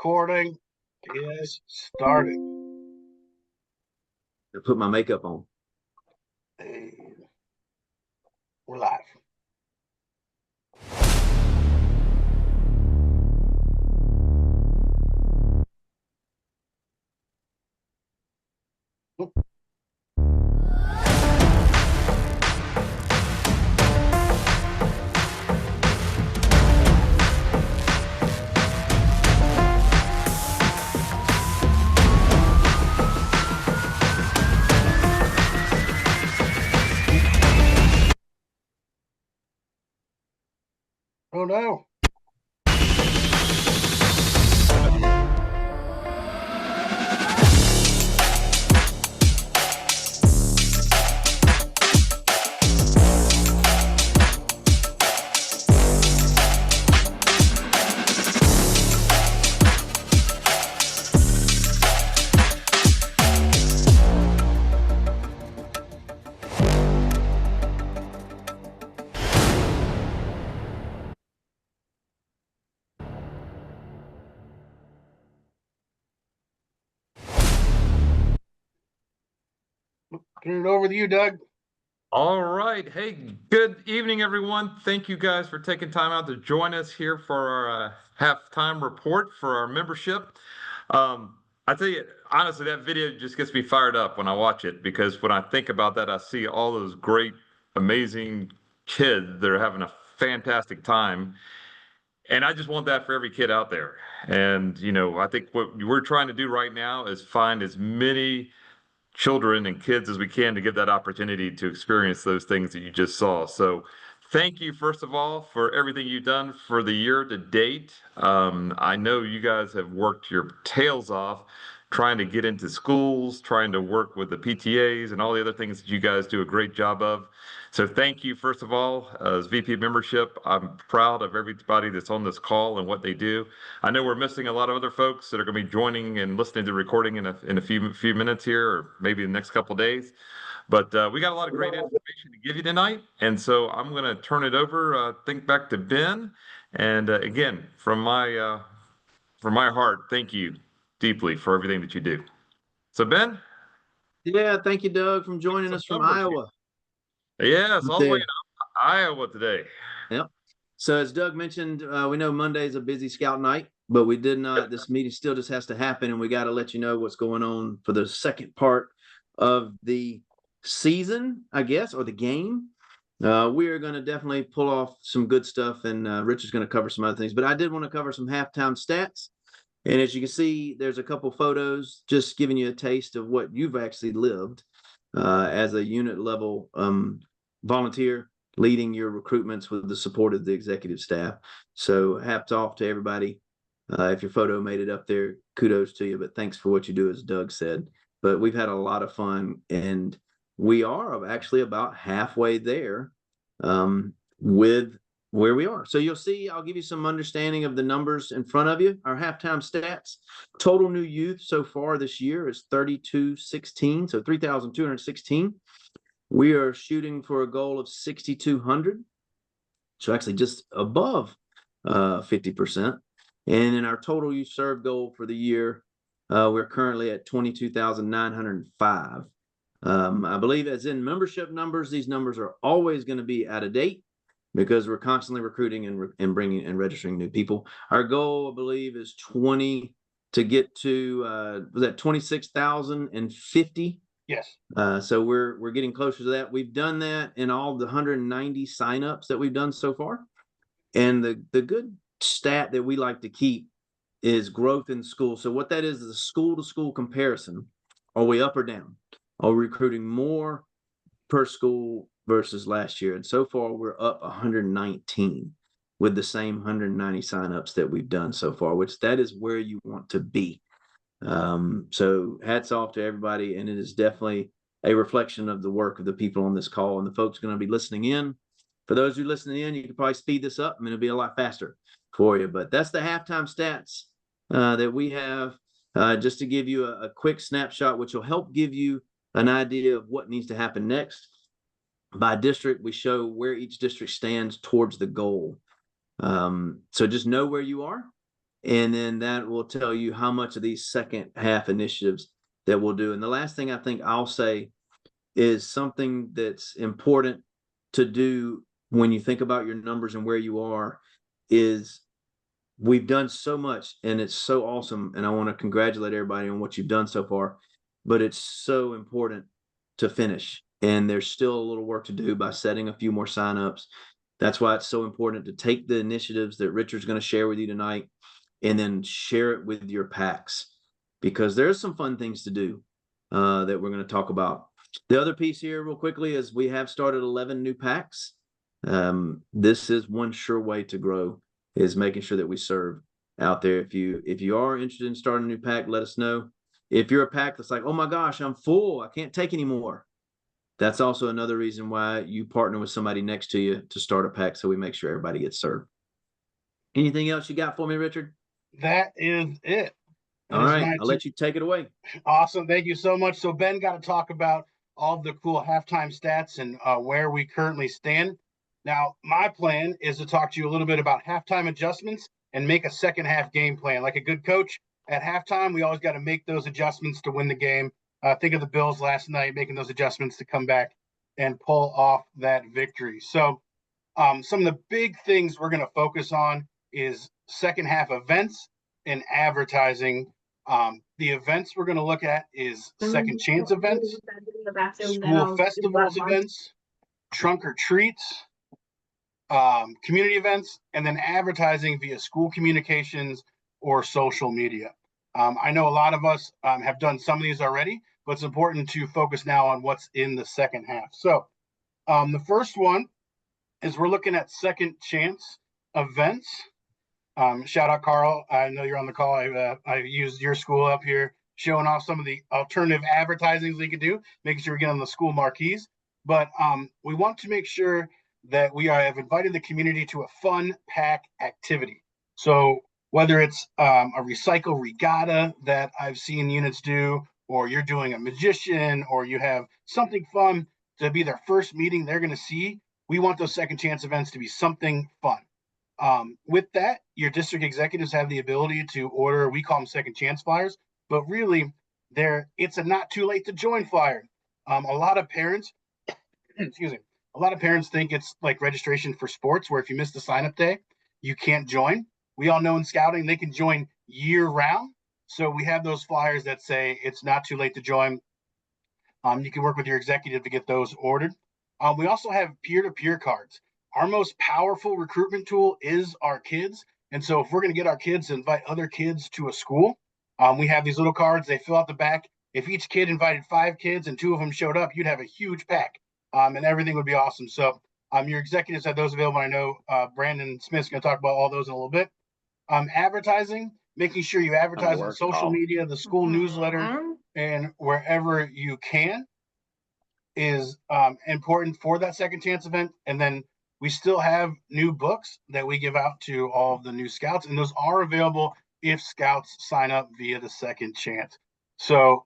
Recording is started. I put my makeup on. Hey, we're live. Oh no. Turn it over to you, Doug. All right. Hey, good evening, everyone. Thank you guys for taking time out to join us here for our halftime report for our membership. I tell you, honestly, that video just gets me fired up when I watch it, because when I think about that, I see all those great, amazing kids that are having a fantastic time. And I just want that for every kid out there. And, I think what we're trying to do right now is find as many children and kids as we can to give that opportunity to experience those things that you just saw. So thank you, first of all, for everything you've done for the year to date. I know you guys have worked your tails off trying to get into schools, trying to work with the PTAs and all the other things that you guys do a great job of. So thank you, first of all, as VP of membership. I'm proud of everybody that's on this call and what they do. I know we're missing a lot of other folks that are going to be joining and listening to the recording in a few minutes here, or maybe in the next couple of days. But we got a lot of great information to give you tonight, and so I'm going to turn it over. Think back to Ben, and again, from my heart, thank you deeply for everything that you do. So Ben, Yeah, thank you, Doug, from joining us from Iowa. Yes, all the way in Iowa today. Yep. So as Doug mentioned, we know Monday is a busy scout night, but we did not. This meeting still just has to happen, and we got to let you know what's going on for the second part of the season, I guess, or the game. We are going to definitely pull off some good stuff, and Rich is going to cover some other things. But I did want to cover some halftime stats. And as you can see, there's a couple photos just giving you a taste of what you've actually lived as a unit level volunteer, leading your recruitments with the support of the executive staff. So hats off to everybody. If your photo made it up there, kudos to you, but thanks for what you do, as Doug said. But we've had a lot of fun, and we are actually about halfway there with where we are. So you'll see, I'll give you some understanding of the numbers in front of you. Our halftime stats: total new youth so far this year is 3,216, so 3,216. We are shooting for a goal of 6,200, so actually just above 50%. And in our total youth served goal for the year, we're currently at 22,905. I believe, as in membership numbers, these numbers are always going to be out of date, because we're constantly recruiting and bringing and registering new people. Our goal, I believe, is 20 to get to was that 26,050? Yes. So we're getting closer to that. We've done that in all the 190 signups that we've done so far. And the good stat that we like to keep is growth in school. So what that is a school to school comparison. Are we up or down? Are we recruiting more per school versus last year? And so far we're up 119 with the same 190 signups that we've done so far, which that is where you want to be. So hats off to everybody, and it is definitely a reflection of the work of the people on this call and the folks going to be listening in. For those who are listening in, you can probably speed this up and it'll be a lot faster for you. But that's the halftime stats that we have, just to give you a quick snapshot, which will help give you an idea of what needs to happen next. By district, we show where each district stands towards the goal. So just know where you are, And then that will tell you how much of these second half initiatives that we'll do. And the last thing I think I'll say is something that's important to do when you think about your numbers and where you are is we've done so much and it's so awesome. And I want to congratulate everybody on what you've done so far, but it's so important to finish. And there's still a little work to do by setting a few more signups. That's why it's so important to take the initiatives that Richard's going to share with you tonight and then share it with your packs, because there's some fun things to do that we're going to talk about. The other piece here real quickly is we have started 11 new packs. This is one sure way to grow, is making sure that we serve out there. If you are interested in starting a new pack, let us know. If you're a pack that's like, oh my gosh, I'm full, I can't take any more, that's also another reason why you partner with somebody next to you to start a pack, so we make sure everybody gets served. Anything else you got for me, Richard? That is it. All right, I'll let you take it away. Awesome. Thank you so much. So Ben got to talk about all of the cool halftime stats and where we currently stand. Now, my plan is to talk to you a little bit about halftime adjustments and make a second half game plan. Like a good coach, at halftime, we always got to make those adjustments to win the game. Think of the Bills last night, making those adjustments to come back and pull off that victory. So some of the big things we're going to focus on is second half events and advertising. The events we're going to look at is second chance events, school festivals events, trunk or treats, community events, and then advertising via school communications or social media. I know a lot of us have done some of these already, but it's important to focus now on what's in the second half. So the first one is we're looking at second chance events. Shout out, Carl. I know you're on the call. I used your school up here, showing off some of the alternative advertising we could do, making sure we get on the school marquees. But we want to make sure that we have invited the community to a fun pack activity. So whether it's a recycle regatta that I've seen units do, or you're doing a magician, or you have something fun to be their first meeting they're going to see, we want those second chance events to be something fun. With that, your district executives have the ability to order, we call them second chance flyers, but really it's a not too late to join flyer. A lot of parents, excuse me, a lot of parents think it's like registration for sports, where if you miss the sign up day, you can't join. We all know in scouting, they can join year round. So we have those flyers that say it's not too late to join. You can work with your executive to get those ordered. We also have peer-to-peer cards. Our most powerful recruitment tool is our kids. And so if we're going to get our kids to invite other kids to a school, we have these little cards. They fill out the back. If each kid invited 5 kids and 2 of them showed up, you'd have a huge pack, and everything would be awesome. So your executives have those available. I know Brandon Smith's going to talk about all those in a little bit. Advertising, making sure you advertise on social media, the school newsletter, and wherever you can is important for that second chance event. And then we still have new books that we give out to all of the new scouts, and those are available if scouts sign up via the second chance. So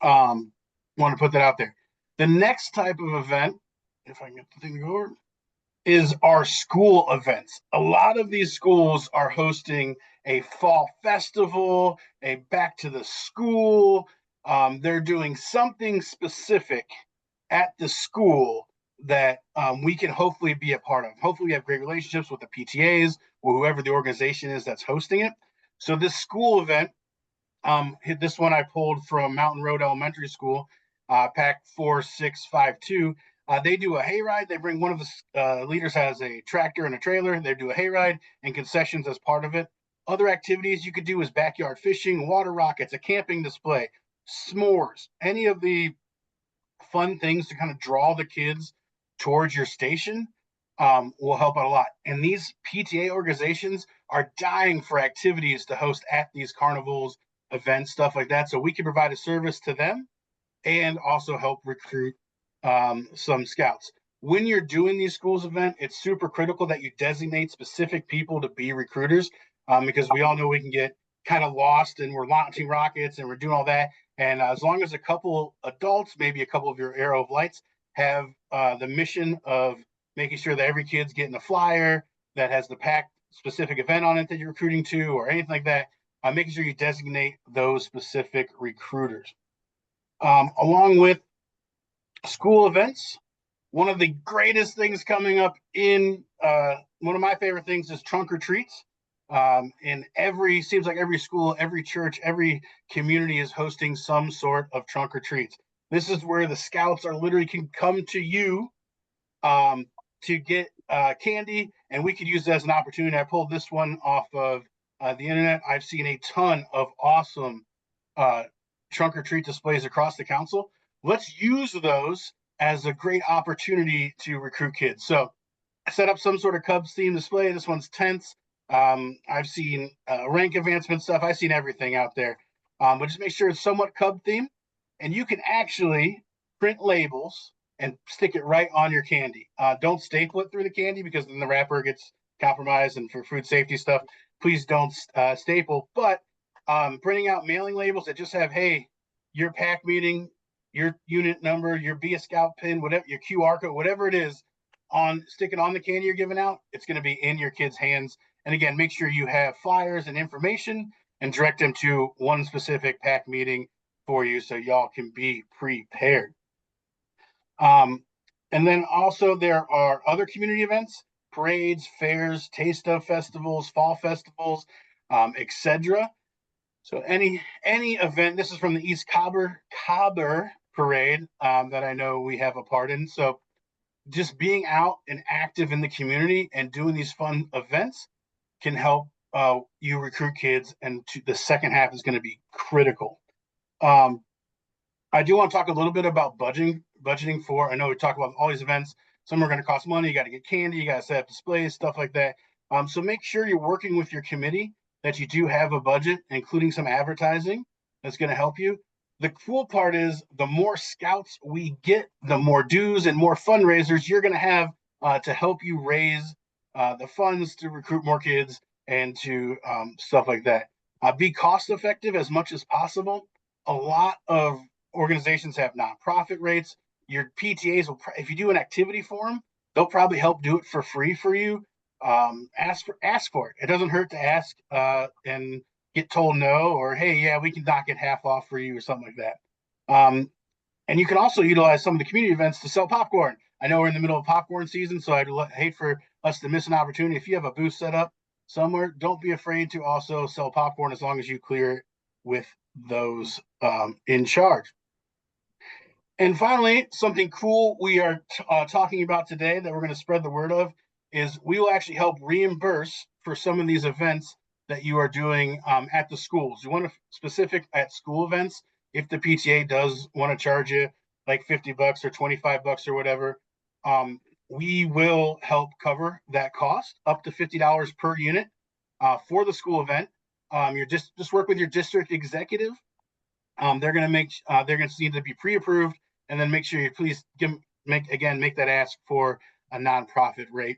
want to put that out there. The next type of event, if I can get the thing to go over, is our school events. A lot of these schools are hosting a fall festival, a back to the school. They're doing something specific at the school that we can hopefully be a part of. Hopefully we have great relationships with the PTAs or whoever the organization is that's hosting it. So this school event, this one I pulled from Mountain Road Elementary School, pack 4652. They do a hayride. They bring one of the leaders has a tractor and a trailer. They do a hayride and concessions as part of it. Other activities you could do is backyard fishing, water rockets, a camping display, s'mores, any of the fun things to kind of draw the kids towards your station will help out a lot. And these PTA organizations are dying for activities to host at these carnivals, events, stuff like that. So we can provide a service to them and also help recruit some scouts. When you're doing these schools event, it's super critical that you designate specific people to be recruiters, because we all know we can get kind of lost and we're launching rockets and we're doing all that. And as long as a couple adults, maybe a couple of your Arrow of Lights, have the mission of making sure that every kid's getting a flyer that has the pack specific event on it that you're recruiting to or anything like that, making sure you designate those specific recruiters. Along with school events, one of the greatest things coming up in one of my favorite things is trunk or treats. And seems like every school, every church, every community is hosting some sort of trunk or treats. This is where the scouts are literally can come to you to get candy, and we could use that as an opportunity. I pulled this one off of the internet. I've seen a ton of awesome trunk or treat displays across the council. Let's use those as a great opportunity to recruit kids. So I set up some sort of Cubs theme display. This one's tents. I've seen rank advancement stuff. I've seen everything out there. But just make sure it's somewhat Cub theme, and you can actually print labels and stick it right on your candy. Don't staple it through the candy because then the wrapper gets compromised, and for food safety stuff, please don't staple. But printing out mailing labels that just have, hey, your pack meeting, your unit number, your Be a Scout pin, whatever, your QR code, whatever it is, sticking on the candy you're giving out, it's going to be in your kids' hands. And again, make sure you have flyers and information and direct them to one specific pack meeting for you so y'all can be prepared. And then also there are other community events, parades, fairs, taste of festivals, fall festivals, etc. So any event, this is from the East Cobber Parade that I know we have a part in. So just being out and active in the community and doing these fun events can help you recruit kids, and the second half is going to be critical. I do want to talk a little bit about budgeting for, I know we talk about all these events. Some are going to cost money. You got to get candy, you got to set up displays, stuff like that. So make sure you're working with your committee that you do have a budget, including some advertising that's going to help you. The cool part is the more scouts we get, the more dues and more fundraisers you're going to have to help you raise the funds to recruit more kids and to stuff like that. Be cost effective as much as possible. A lot of organizations have nonprofit rates. Your PTAs will, if you do an activity for them, they'll probably help do it for free for you. Ask for it. It doesn't hurt to ask and get told no, or hey, yeah, we can knock it half off for you or something like that. And you can also utilize some of the community events to sell popcorn. I know we're in the middle of popcorn season, so I'd hate for us to miss an opportunity. If you have a booth set up somewhere, don't be afraid to also sell popcorn as long as you clear it with those in charge. And finally, something cool we are talking about today that we're going to spread the word of is we will actually help reimburse for some of these events that you are doing at the schools. You want to specific at school events, if the PTA does want to charge you like $50 or $25 or whatever, we will help cover that cost up to $50 per unit for the school event. You're just work with your district executive. They're going to need to be pre-approved, and then make sure you please make that ask for a nonprofit rate.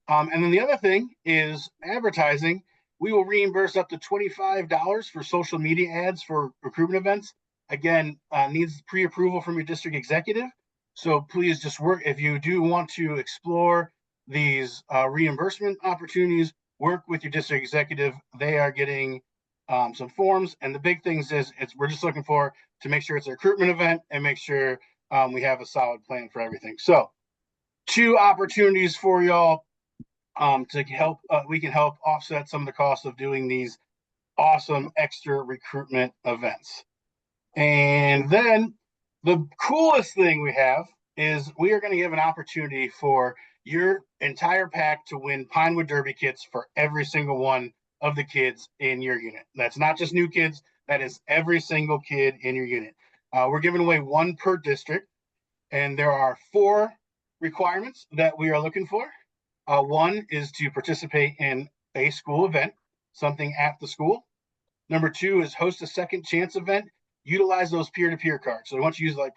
And then the other thing is advertising. We will reimburse up to $25 for social media ads for recruitment events. Again, needs pre-approval from your district executive. So please just work, if you do want to explore these reimbursement opportunities, work with your district executive. They are getting some forms, and the big things is we're just looking for to make sure it's a recruitment event and make sure we have a solid plan for everything. So 2 opportunities for y'all to help, we can help offset some of the costs of doing these awesome extra recruitment events. And then the coolest thing we have is we are going to give an opportunity for your entire pack to win Pinewood Derby kits for every single one of the kids in your unit. That's not just new kids. That is every single kid in your unit. We're giving away 1 per district, and there are 4 requirements that we are looking for. 1 is to participate in a school event, something at the school. Number 2 is host a second chance event. Utilize those peer-to-peer cards. So once you use like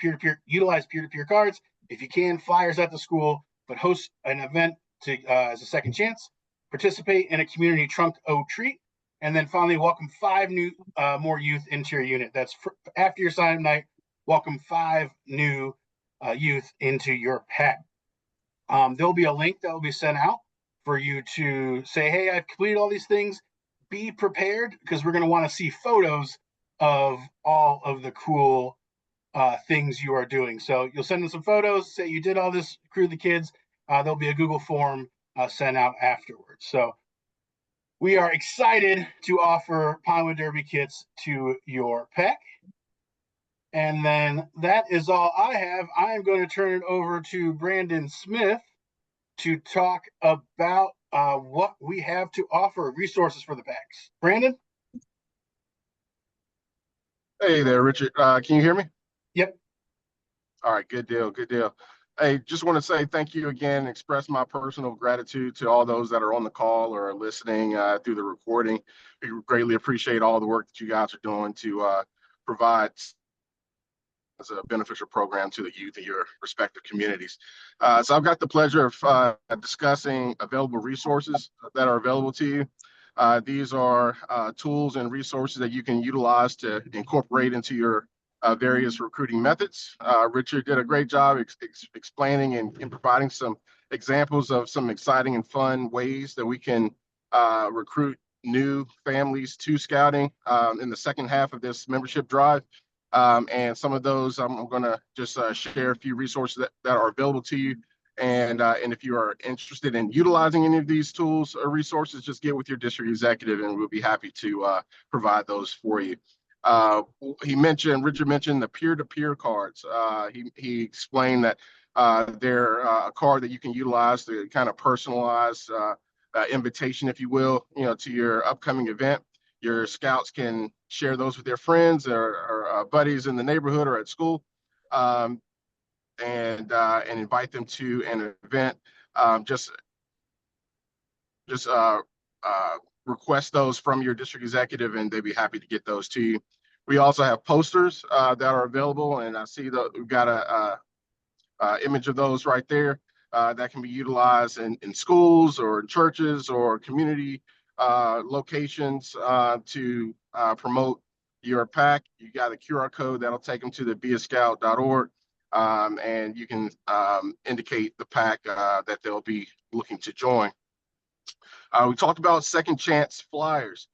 utilize peer-to-peer cards. If you can, flyers at the school, but host an event to as a second chance. Participate in a community trunk or treat, and then finally welcome 5 new more youth into your unit. That's after your sign-up night. Welcome 5 new youth into your pack. There'll be a link that will be sent out for you to say, hey, I've completed all these things. Be prepared, because we're going to want to see photos of all of the cool things you are doing. So you'll send them some photos, say you did all this, Crew the Kids. There'll be a Google form sent out afterwards. So we are excited to offer Pinewood Derby kits to your pack. And then that is all I have. I am going to turn it over to Brandon Smith to talk about what we have to offer, resources for the packs. Brandon? Hey there, Richard. Can you hear me? Yep. All right, good deal, good deal. Hey, just want to say thank you again, express my personal gratitude to all those that are on the call or are listening through the recording. We greatly appreciate all the work that you guys are doing to provide as a beneficial program to the youth in your respective communities. So I've got the pleasure of discussing available resources that are available to you. These are tools and resources that you can utilize to incorporate into your various recruiting methods. Richard did a great job explaining and providing some examples of some exciting and fun ways that we can recruit new families to scouting in the second half of this membership drive. And some of those, I'm going to just share a few resources that are available to you. And if you are interested in utilizing any of these tools or resources, just get with your district executive and we'll be happy to provide those for you. Richard mentioned the peer-to-peer cards. He explained that they're a card that you can utilize to kind of personalize invitation, if you will, to your upcoming event. Your scouts can share those with their friends or buddies in the neighborhood or at school, and invite them to an event. Just request those from your district executive, and they'd be happy to get those to you. We also have posters that are available, and I see that we've got a image of those right there that can be utilized in schools or in churches or community locations to promote your pack. You got a QR code that'll take them to the beascout.org, and you can indicate the pack that they'll be looking to join. We talked about second chance flyers.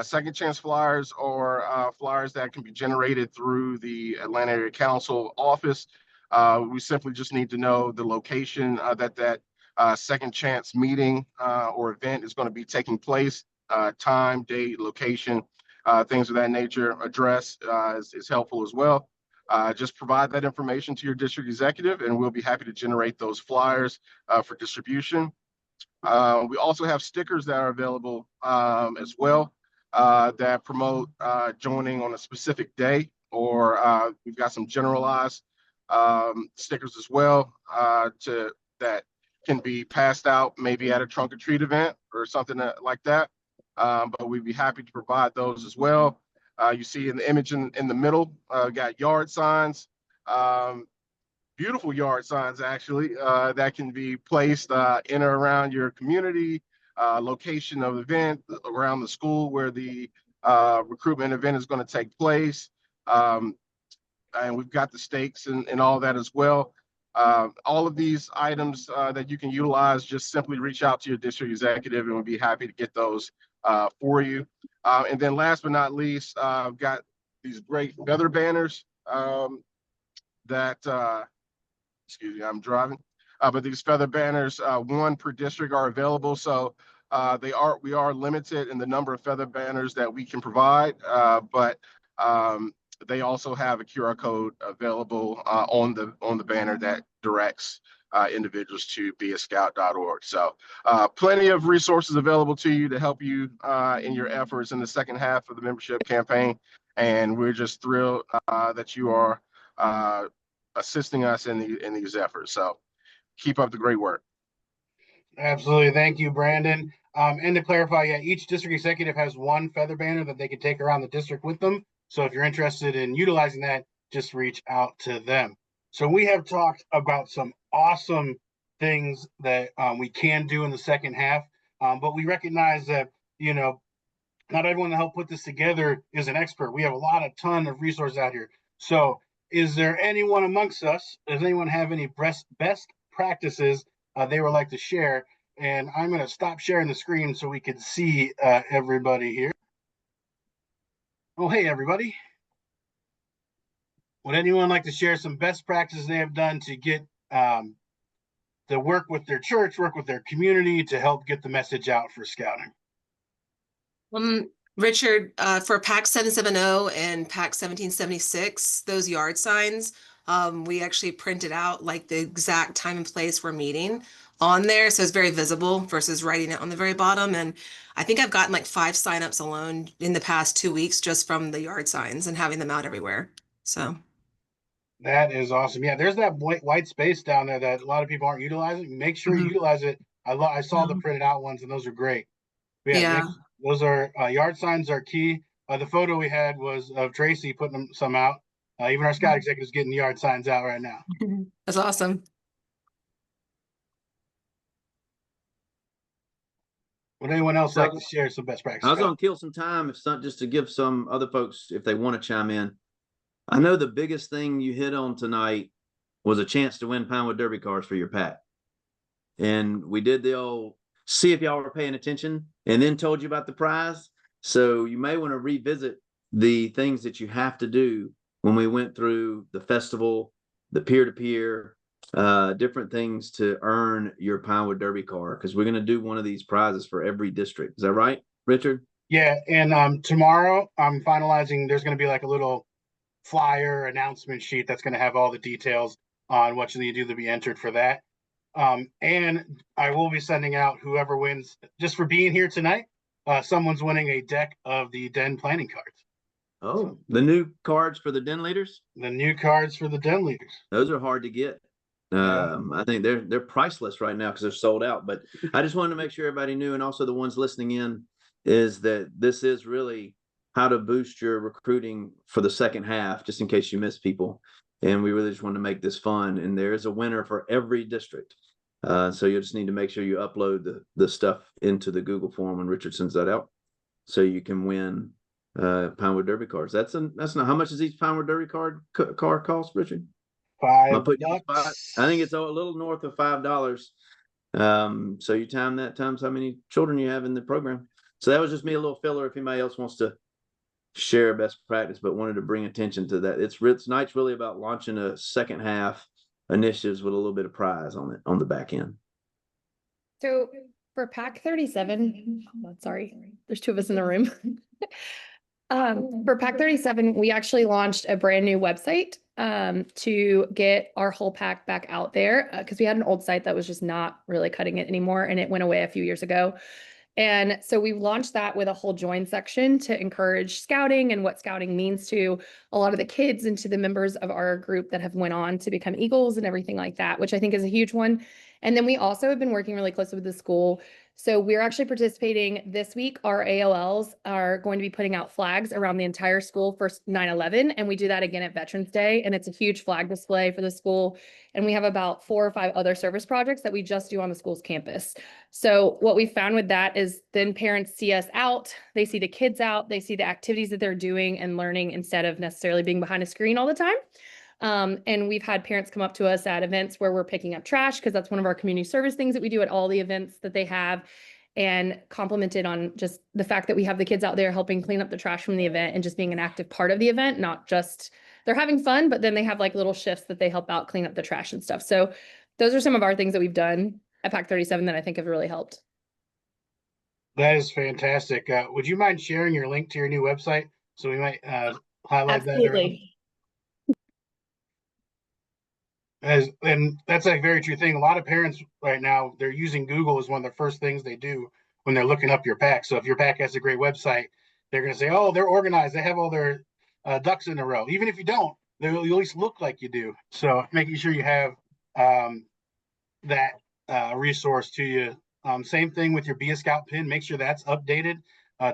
Second chance flyers are flyers that can be generated through the Atlanta Area Council office. We simply just need to know the location that second chance meeting or event is going to be taking place, time, date, location, things of that nature. Address is helpful as well. Just provide that information to your district executive and we'll be happy to generate those flyers for distribution. We also have stickers that are available as well that promote joining on a specific day, or we've got some generalized stickers as well that can be passed out maybe at a trunk or treat event or something like that. But we'd be happy to provide those as well. You see in the image in the middle, got yard signs, beautiful yard signs actually, that can be placed in or around your community, location of event, around the school where the recruitment event is going to take place. And we've got the stakes and all that as well. All of these items that you can utilize, just simply reach out to your district executive and we'll be happy to get those for you. And then last but not least, I've got these great feather banners that, excuse me, I'm driving. But these feather banners, one per district, are available. So we are limited in the number of feather banners that we can provide, but they also have a QR code available on the banner that directs individuals to beascout.org. So plenty of resources available to you to help you in your efforts in the second half of the membership campaign. And we're just thrilled that you are assisting us in these efforts. So keep up the great work. Absolutely. Thank you, Brandon. And to clarify, yeah, each district executive has one feather banner that they can take around the district with them. So if you're interested in utilizing that, just reach out to them. So we have talked about some awesome things that we can do in the second half, but we recognize that, not everyone that helped put this together is an expert. We have a ton of resources out here. So is there anyone amongst us, does anyone have any best practices they would like to share and I'm going to stop sharing the screen so we can see everybody here. Oh, hey, everybody. Would anyone like to share some best practices they have done to get to work with their church, work with their community to help get the message out for scouting? Richard, for PAC 770 and PAC 1776, those yard signs, we actually printed out like the exact time and place we're meeting on there. So it's very visible versus writing it on the very bottom. And I think I've gotten like 5 signups alone in the past 2 weeks just from the yard signs and having them out everywhere. So that is awesome. Yeah, there's that white space down there that a lot of people aren't utilizing. Make sure you utilize it. I saw the printed out ones, and those are great. Yeah. Those are yard signs are key. The photo we had was of Tracy putting some out. Even our scout executives getting yard signs out right now. That's awesome. Would anyone else like to share some best practices? I was gonna kill some time if some, just to give some other folks, if they want to chime in. I know the biggest thing you hit on tonight was a chance to win Pinewood Derby cars for your pack. And we did the old see if y'all were paying attention and then told you about the prize. So you may want to revisit the things that you have to do when we went through the festival, the peer-to-peer, different things to earn your Pinewood Derby car, because we're going to do one of these prizes for every district. Is that right, Richard? Yeah, and tomorrow I'm finalizing. There's going to be like a little flyer announcement sheet that's going to have all the details on what you need to do to be entered for that. And I will be sending out whoever wins just for being here tonight. Someone's winning a deck of the Den planning cards. Oh, the new cards for the den leaders? The new cards for the Den leaders. Those are hard to get. I think they're priceless right now because they're sold out. But I just wanted to make sure everybody knew, and also the ones listening in, is that this is really how to boost your recruiting for the second half, just in case you miss people. And we really just want to make this fun. And there is a winner for every district. So you just need to make sure you upload the stuff into the Google form when Richard sends that out, so you can win Pinewood Derby cards. That's not, how much does each Pinewood Derby car cost, Richard? $5. I think it's a little north of $5. So you time that times how many children you have in the program. So that was just me, a little filler. If anybody else wants to share best practice, but wanted to bring attention to that. Tonight's really about launching a second half initiatives with a little bit of prize on it on the back end. So for PAC 37, sorry, there's 2 of us in the room. For PAC 37, we actually launched a brand new website to get our whole pack back out there, because we had an old site that was just not really cutting it anymore, and it went away a few years ago. And so we launched that with a whole join section to encourage scouting and what scouting means to a lot of the kids and to the members of our group that have went on to become Eagles and everything like that, which I think is a huge one. And then we also have been working really closely with the school. So we're actually participating this week. Our AOLs are going to be putting out flags around the entire school for 9/11. And we do that again at Veterans Day. And it's a huge flag display for the school. And we have about 4 or 5 other service projects that we just do on the school's campus. So what we found with that is then parents see us out, they see the kids out, they see the activities that they're doing and learning instead of necessarily being behind a screen all the time. And we've had parents come up to us at events where we're picking up trash, because that's one of our community service things that we do at all the events that they have, and complimented on just the fact that we have the kids out there helping clean up the trash from the event and just being an active part of the event, not just they're having fun, but then they have like little shifts that they help out clean up the trash and stuff. So those are some of our things that we've done at PAC 37 that I think have really helped. That is fantastic. Would you mind sharing your link to your new website so we might highlight Absolutely. that? And that's a very true thing. A lot of parents right now, they're using Google as one of the first things they do when they're looking up your pack. So if your pack has a great website, they're going to say, oh, they're organized. They have all their ducks in a row. Even if you don't, they'll at least look like you do. So making sure you have that resource to you. Same thing with your Be a Scout pin. Make sure that's updated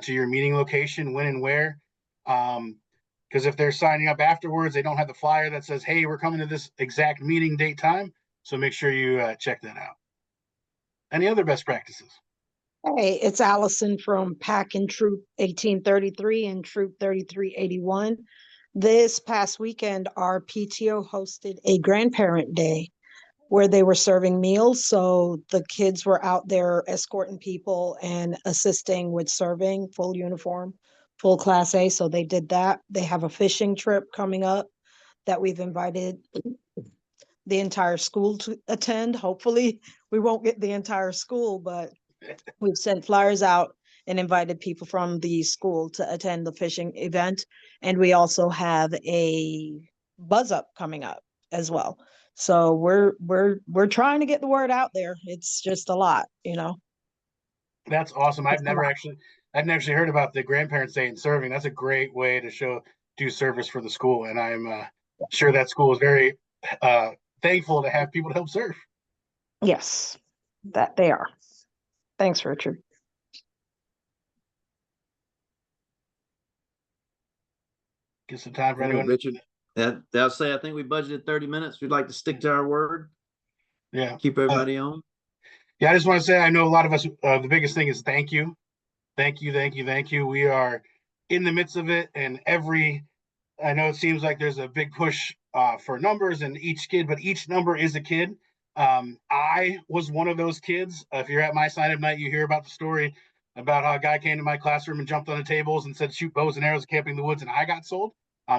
to your meeting location, when and where. Because if they're signing up afterwards, they don't have the flyer that says, hey, we're coming to this exact meeting date time. So make sure you check that out. Any other best practices? Hey, it's Allison from PAC and Troop 1833 and Troop 3381. This past weekend, our PTO hosted a grandparent day. where they were serving meals. So the kids were out there escorting people and assisting with serving, full uniform, full Class A. So they did that. They have a fishing trip coming up that we've invited the entire school to attend. Hopefully, we won't get the entire school, but we've sent flyers out and invited people from the school to attend the fishing event. And we also have a buzz up coming up as well. So we're trying to get the word out there. It's just a lot, you know. That's awesome. It's a lot. I've never actually heard about the grandparents day and serving. That's a great way to do service for the school. And I'm sure that school is very thankful to have people to help serve. Yes, that they are. Thanks, Richard. Get some time for All right, anyone. Richard. I'll say I think we budgeted 30 minutes. We'd like to stick to our word. Yeah. Keep everybody on. Yeah, I just want to say I know a lot of us, the biggest thing is thank you. Thank you, thank you, thank you. We are in the midst of it, and I know it seems like there's a big push for numbers and each kid, but each number is a kid. I was one of those kids. If you're at my sign-up night, you hear about the story about how a guy came to my classroom and jumped on the tables and said, shoot bows and arrows at Camping in the Woods, and I got sold.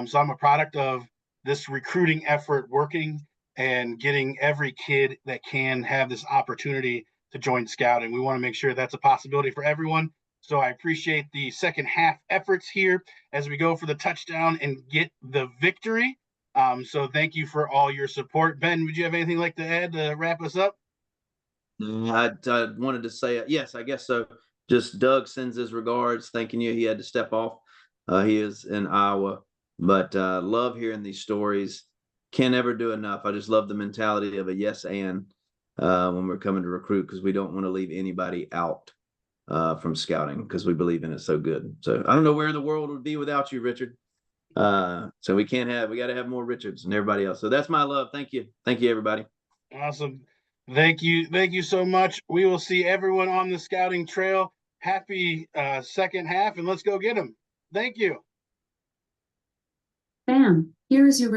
So I'm a product of this recruiting effort working and getting every kid that can have this opportunity to join Scouting. We want to make sure that's a possibility for everyone. So I appreciate the second half efforts here as we go for the touchdown and get the victory. So thank you for all your support. Ben, would you have anything like to add to wrap us up? I wanted to say, yes, I guess so. Just Doug sends his regards, thanking you. He had to step off. He is in Iowa, but love hearing these stories. Can't ever do enough. I just love the mentality of a yes and when we're coming to recruit, because we don't want to leave anybody out from Scouting, because we believe in it so good. So I don't know where the world would be without you, Richard. So we got to have more Richards and everybody else. So that's my love. Thank you, everybody. Awesome. Thank you so much. We will see everyone on the Scouting trail. Happy second half, and let's go get them. Thank you. Bam, here is your